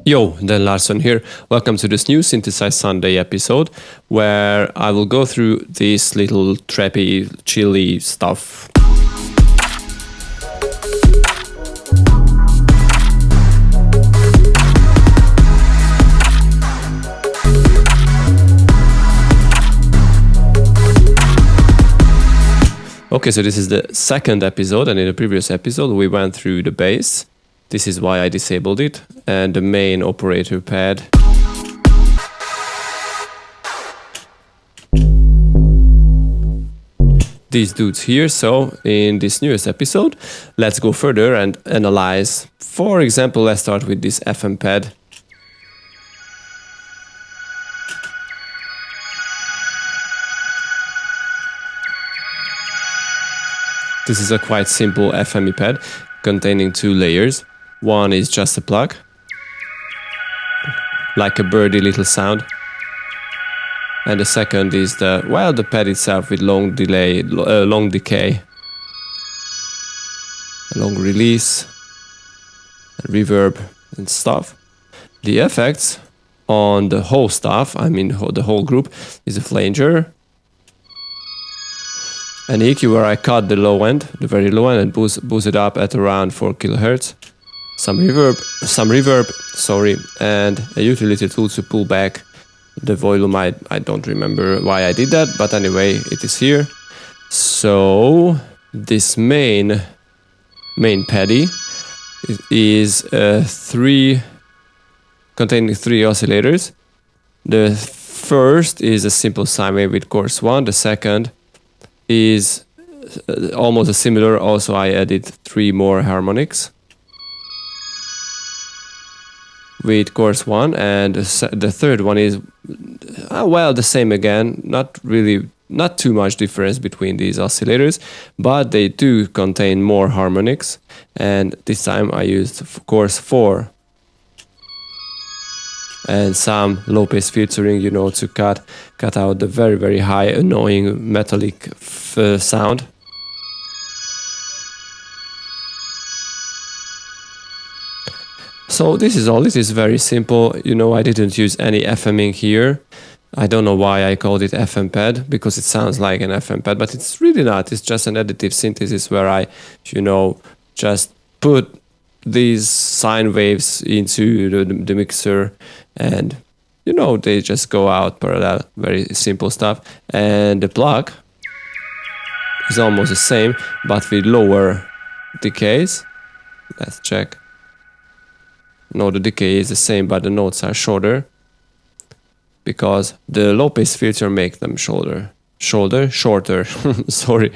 Yo, Dan Larsson here. Welcome to this new Synthesize Sunday episode where I will go through this little trappy, chilly stuff. Okay, so this is the second episode, and in the previous episode we went through the bass. This is why I disabled it, and the main operator pad. These dudes here. So in this newest episode, let's go further and analyze. For example, let's start with this FM pad. This is a quite simple FME pad containing two layers. One is just a plug, like a birdie little sound. And the second is the pad itself with long delay, long decay, long release, reverb and stuff. The effects on the whole stuff, I mean the whole group, is a flanger, an EQ where I cut the low end, the very low end, and boost it up at around 4 kHz. Some reverb, and a utility tool to pull back the volume. I don't remember why I did that, but anyway, it is here. So this main paddy is containing three oscillators. The first is a simple sine wave with course 1. The second is almost a similar. Also, I added 3 more harmonics with course 1, and the third one is the same again. Not too much difference between these oscillators, but they do contain more harmonics, and this time I used course 4 and some low pass filtering, to cut out the very, very high annoying metallic sound. So this is all. It is very simple. I didn't use any FMing here. I don't know why I called it FM pad, because it sounds like an FM pad, but it's really not. It's just an additive synthesis where I, just put these sine waves into the mixer, and they just go out parallel. Very simple stuff. And the plug is almost the same, but with lower decays. Let's check. No, the decay is the same, but the notes are shorter because the low pass filter makes them shorter. Sorry.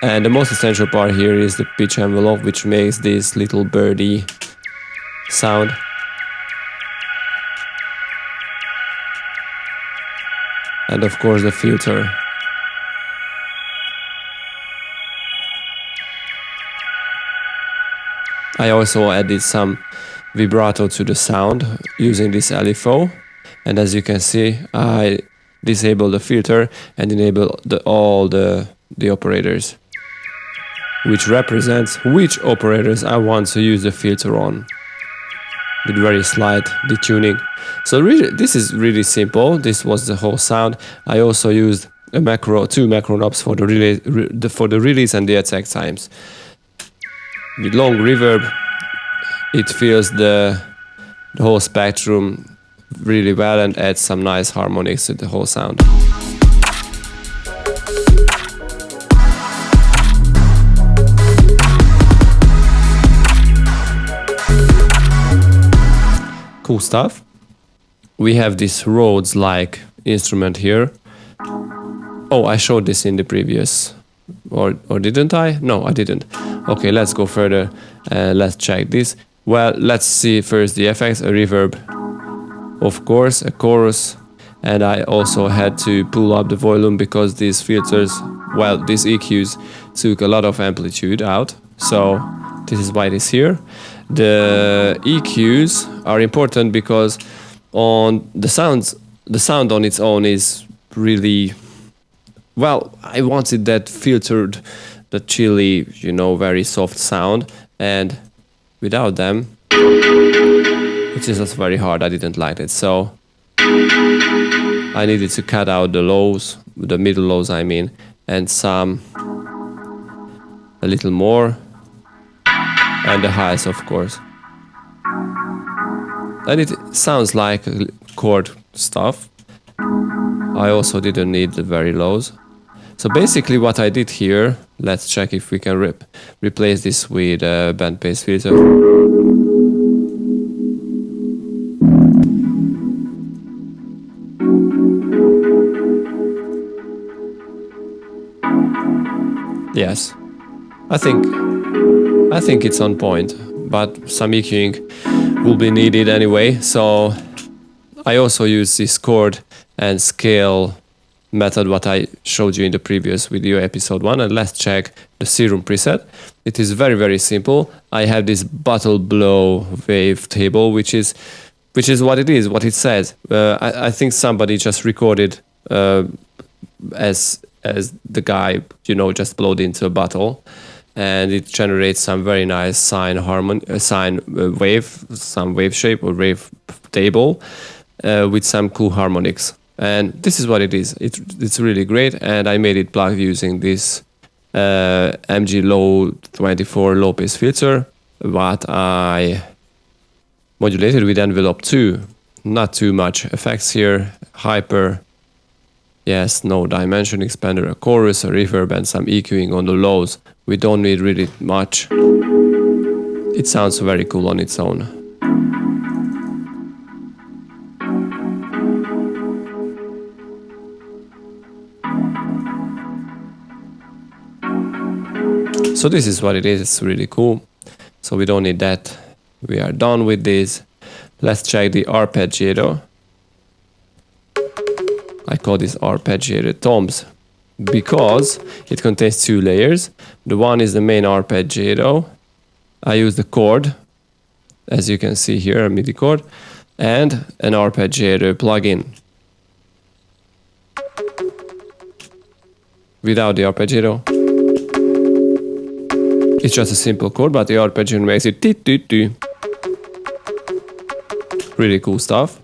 And the most essential part here is the pitch envelope, which makes this little birdie sound. And of course the filter. I also added some vibrato to the sound using this LFO, and as you can see, I disable the filter and enable all the operators, which represents which operators I want to use the filter on, with very slight detuning. So really, this is really simple. This was the whole sound. I also used two macro knobs for the release and the attack times. With long reverb, it fills the whole spectrum really well and adds some nice harmonics to the whole sound. Cool stuff. We have this Rhodes-like instrument here. Oh, I showed this in the previous, or didn't I? No, I didn't. Okay, let's go further and let's check this. Well, let's see first the effects. A reverb, of course, a chorus, and I also had to pull up the volume because these filters, these EQs took a lot of amplitude out. So this is why it is here. The EQs are important because on the sound on its own is really, I wanted that filtered, the chilly, very soft sound, and without them which is just very hard. I didn't like it, so I needed to cut out the lows, the middle lows I mean, and a little more, and the highs of course. And it sounds like chord stuff. I also didn't need the very lows. So basically what I did here, let's check if we can replace this with a band pace filter. Yes, I think it's on point, but some EQing will be needed anyway, so I also use this chord and scale method what I showed you in the previous video, episode 1, and let's check the serum preset. It is very, very simple. I have this bottle blow wave table, which is what it is, what it says. I think somebody just recorded as the guy, you know, just blowed into a bottle, and it generates some very nice sine wave, some wave shape or wave table with some cool harmonics. And this is what it is. It's really great, and I made it plug using this MG Low 24 low pass filter, what I modulated with envelope 2. Not too much effects here. Hyper, yes, no dimension expander, a chorus, a reverb, and some EQing on the lows. We don't need really much. It sounds very cool on its own. So this is what it is. It's really cool. So we don't need that. We are done with this. Let's check the arpeggiator. I call this arpeggiator toms because it contains 2 layers. The one is the main arpeggiator. I use the chord, as you can see here, a MIDI chord, and an arpeggiator plugin. Without the arpeggiator, it's just a simple chord, but the arpeggiator makes it ti-ti-ti. Really cool stuff.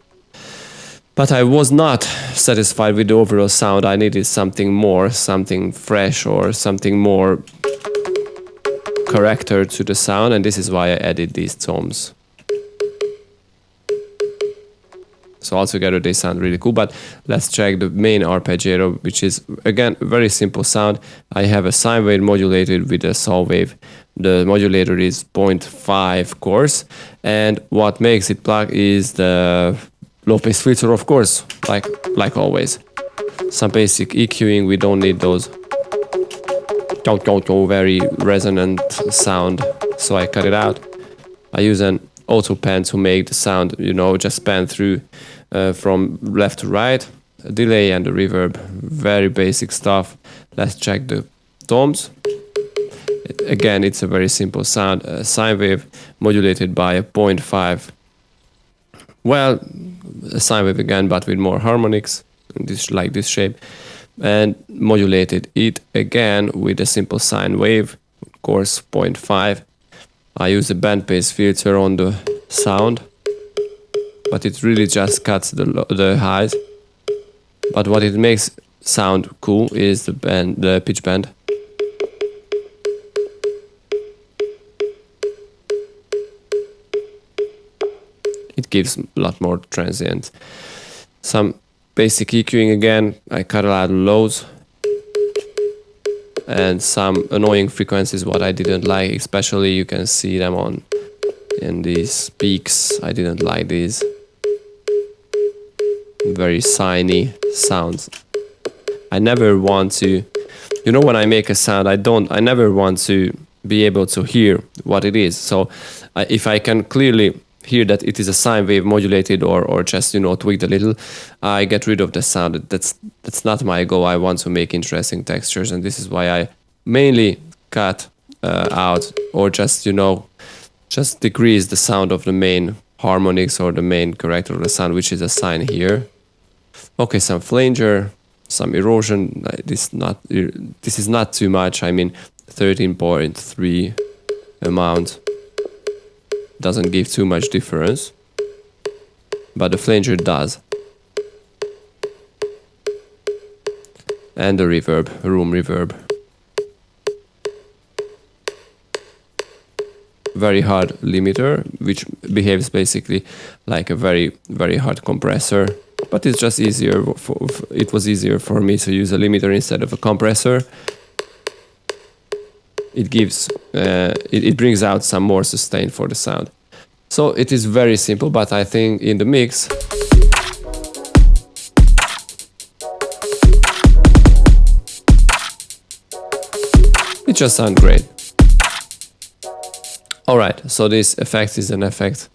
But I was not satisfied with the overall sound. I needed something more, something fresh, or something more character to the sound, and this is why I added these toms. So altogether they sound really cool, but let's check the main arpeggiator, which is again very simple sound. I have a sine wave modulated with a saw wave. The modulator is 0.5 course, and what makes it plug is the low pass filter, of course, like always. Some basic EQing, we don't need those. Very resonant sound, so I cut it out. I use an auto pan to make the sound, you know, just pan through from left to right. A delay and a reverb, very basic stuff. Let's check the toms. Again, it's a very simple sound, a sine wave modulated by a 0.5. Well, a sine wave again, but with more harmonics, like this shape, and modulated it again with a simple sine wave, of course 0.5. I use a band pass filter on the sound, but it really just cuts the highs. But what it makes sound cool is the pitch bend. It gives a lot more transient. Some basic EQing again, I cut a lot of lows. And some annoying frequencies what I didn't like, especially you can see them in these peaks. I didn't like these very siney sounds. I never want to, you know, when I make a sound, I never want to be able to hear what it is. So if I can clearly hear that it is a sine wave modulated or just, you know, tweaked a little, I get rid of the sound. That's not my goal. I want to make interesting textures, and this is why I mainly cut out or just, you know, just decrease the sound of the main harmonics or the main character of the sound, which is a sine here. Okay, some flanger, some erosion. This is not too much. I mean, 13.3 amount doesn't give too much difference. but the flanger does. And the reverb, room reverb. Very hard limiter, which behaves basically like a very, very hard compressor. But it's just easier. It was easier for me to use a limiter instead of a compressor. It gives, it brings out some more sustain for the sound. So it is very simple, but I think in the mix, it just sounds great. Alright, so this effect is an effect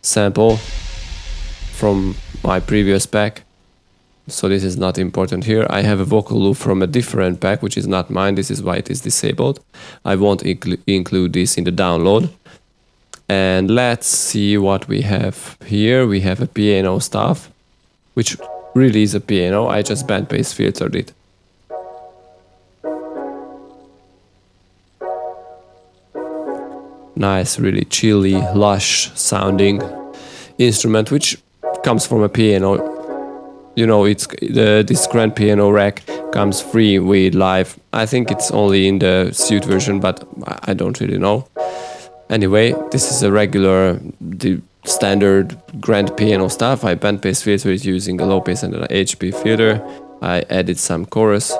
sample from my previous pack. So this is not important here. I have a vocal loop from a different pack, which is not mine. This is why it is disabled. I won't include this in the download. And let's see what we have here. We have a piano stuff, which really is a piano. I just bandpass filtered it. Nice, really chilly, lush sounding instrument, which comes from a piano. You know, it's this grand piano rack comes free with live. I think it's only in the suite version, but I don't really know. Anyway, this is a regular, the standard grand piano stuff. I bandpass filter it using a low pass and an HP filter. I added some chorus,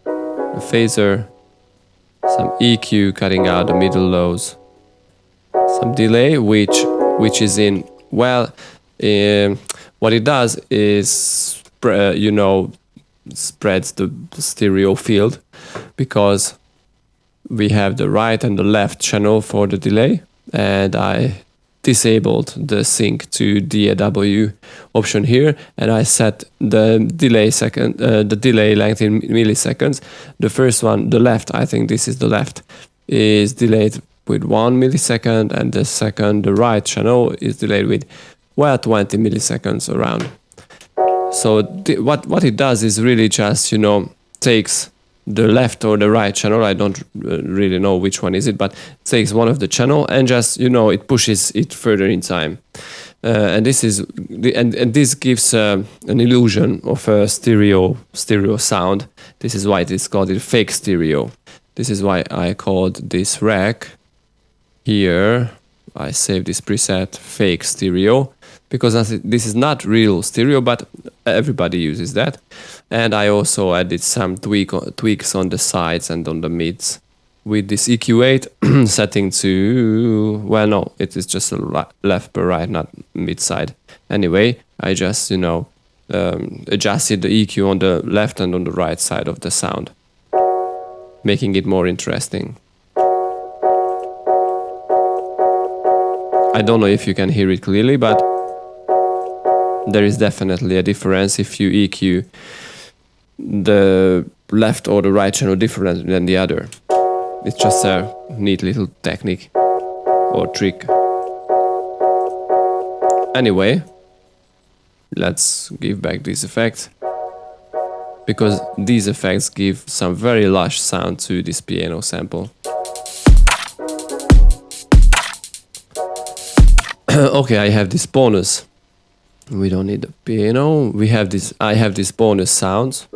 a phaser, some EQ cutting out the middle lows, some delay, which is in, well, what it does is, you know, spreads the stereo field, because we have the right and the left channel for the delay, and I disabled the sync to DAW option here, and I set the delay length in milliseconds. The first one, the left, I think this is the left, is delayed with 1 millisecond, and the second, the right channel, is delayed with, well, 20 milliseconds around. So what it does is really just, you know, takes the left or the right channel, I don't really know which one is it, but takes one of the channel and just, you know, it pushes it further in time. And this is and this gives an illusion of a stereo sound. This is why it is called a fake stereo. This is why I called this rack here, I saved this preset fake stereo, because this is not real stereo, but everybody uses that. And I also added some tweaks on the sides and on the mids with this EQ8 setting to, well, no, it is just a left per right, not mid side. Anyway, I just, you know, adjusted the EQ on the left and on the right side of the sound, making it more interesting. I don't know if you can hear it clearly, but there is definitely a difference if you EQ the left or the right channel different than the other. It's just a neat little technique or trick. Anyway, let's give back these effects, because these effects give some very lush sound to this piano sample. Okay, I have this bonus. We don't need the piano. We have this. I have this bonus sounds.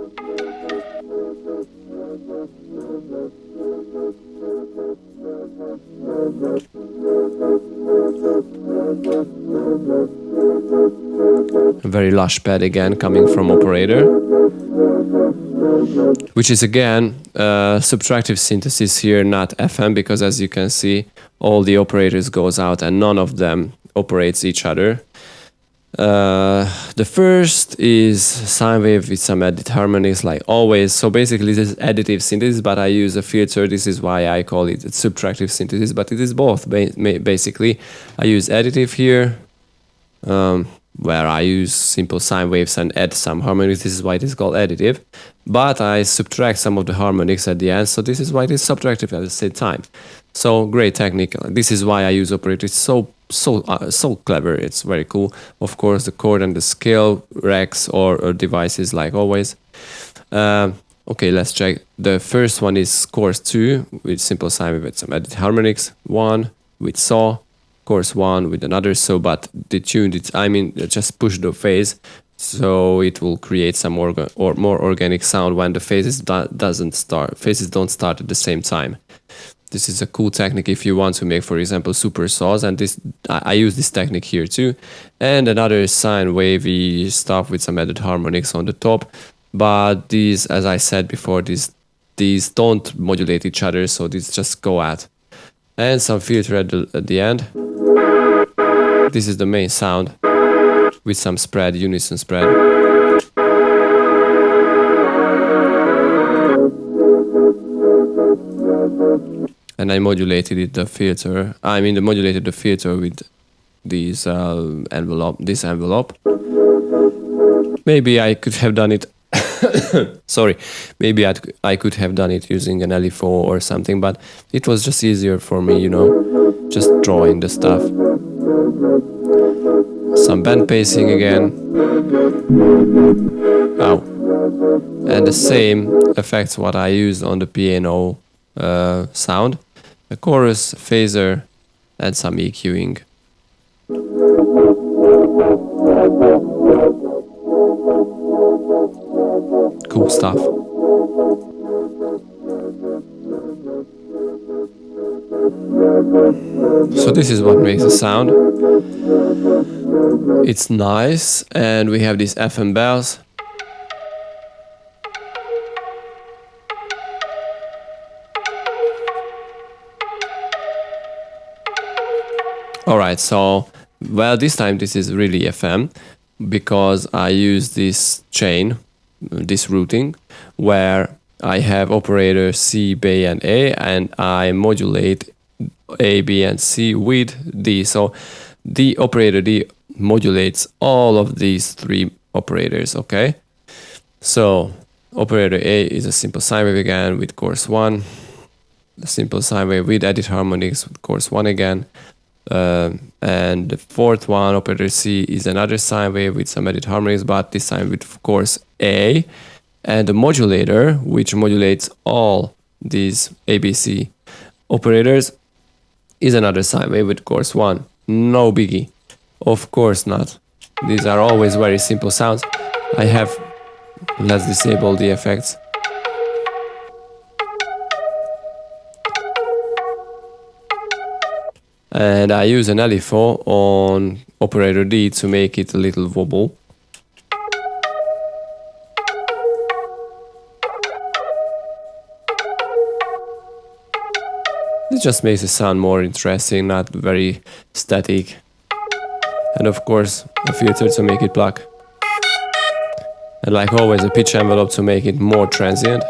A very lush pad again coming from operator, which is again subtractive synthesis here, not FM, because as you can see, all the operators goes out and none of them operates each other. The first is sine wave with some added harmonics, like always. So basically this is additive synthesis, but I use a filter. This is why I call it subtractive synthesis, but it is both. Basically, I use additive here, where I use simple sine waves and add some harmonics. This is why it is called additive. But I subtract some of the harmonics at the end, so this is why it is subtractive at the same time. So great technique. This is why I use operator. It's so clever. It's very cool. Of course, the chord and the scale racks or devices, like always. Okay, let's check. The first one is chorus 2 with simple sine wave with some added harmonics. 1 with saw, chorus 1 with another, so but the tune, just push the phase, so it will create some more organic sound when the phases don't start at the same time. This is a cool technique if you want to make, for example, super saws, and I use this technique here too. And another sine wavy stuff with some added harmonics on the top, but these, as I said before, these don't modulate each other, so these just go at. And some filter at the end. This is the main sound with some spread, unison spread. And I modulated the filter. Modulated the filter with this envelope. Maybe I could have done it. Sorry, maybe I could have done it using an LFO or something, but it was just easier for me, just drawing the stuff. Some band pacing again. Oh, and the same affects what I used on the piano sound. A chorus, phaser, and some EQing. Cool stuff. So this is what makes the sound. It's nice, and we have these FM bells. Alright, so, well, this time this is really FM, because I use this chain, this routing, where I have operator C, B, and A, and I modulate A, B, and C with D. So the operator D modulates all of these three operators, okay? So operator A is a simple sine wave again with chorus 1, a simple sine wave with added harmonics with chorus 1 again. And the fourth one, operator C, is another sine wave with some added harmonics, but this time with chorus A. And the modulator, which modulates all these ABC operators, is another sine wave with chorus 1. No biggie. Of course not. These are always very simple sounds. Let's disable the effects. And I use an LFO on operator D to make it a little wobble. It just makes the sound more interesting, not very static. And of course, a filter to make it pluck. And like always, a pitch envelope to make it more transient.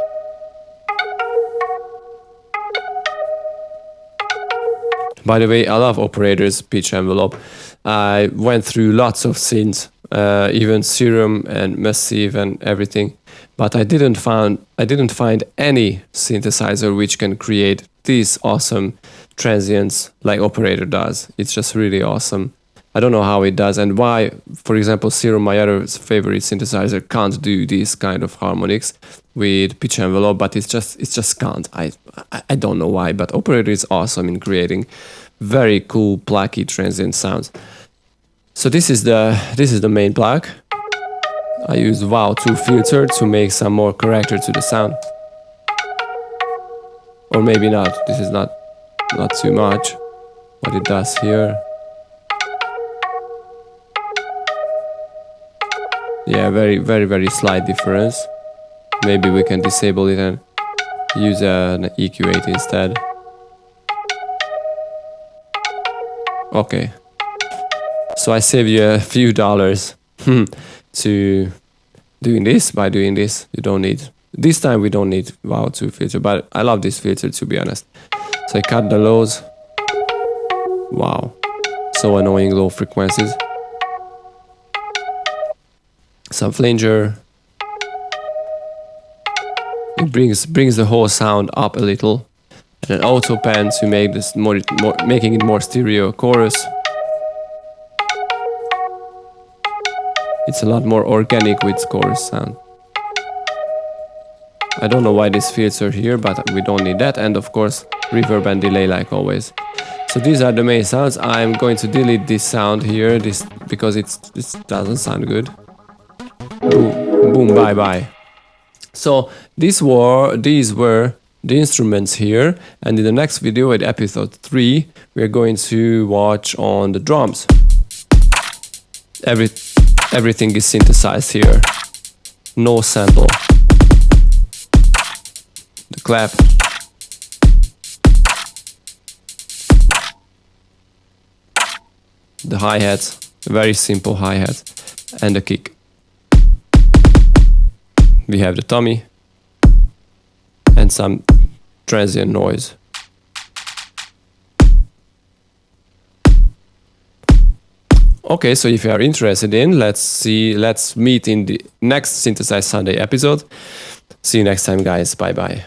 By the way, I love operators pitch envelope. I went through lots of synths, even Serum and Massive and everything, but I didn't find any synthesizer which can create these awesome transients like operator does. It's just really awesome. I don't know how it does and why, for example, Serum, my other favorite synthesizer, can't do these kind of harmonics with pitch envelope, but it just can't. I don't know why, but operator is awesome in creating very cool plucky transient sounds. So this is the main plug. I use Wow2 filter to make some more character to the sound. Or maybe not. This is not too much what it does here. Yeah, very, very, very slight difference. Maybe we can disable it and use an EQ8 instead. Okay. So I save you a few dollars to doing this. By doing this, you don't need. This time we don't need Wow2 filter, but I love this filter to be honest. So I cut the lows. Wow, so annoying low frequencies. Some flanger. It brings the whole sound up a little, and an auto pan to make this making it more stereo chorus. It's a lot more organic with chorus sound. I don't know why this filter here, but we don't need that, and of course reverb and delay like always. So these are the main sounds. I'm going to delete this sound here, because it doesn't sound good. Boom, boom, bye bye. So these were the instruments here, and in the next video, at episode 3, we're going to watch on the drums. Everything is synthesized here. No sample. The clap. The hi-hat, a very simple hi-hat, and the kick. We have the tummy and some transient noise. Okay, so if you are interested in, let's meet in the next Synthesize Sunday episode. See you next time, guys. Bye bye.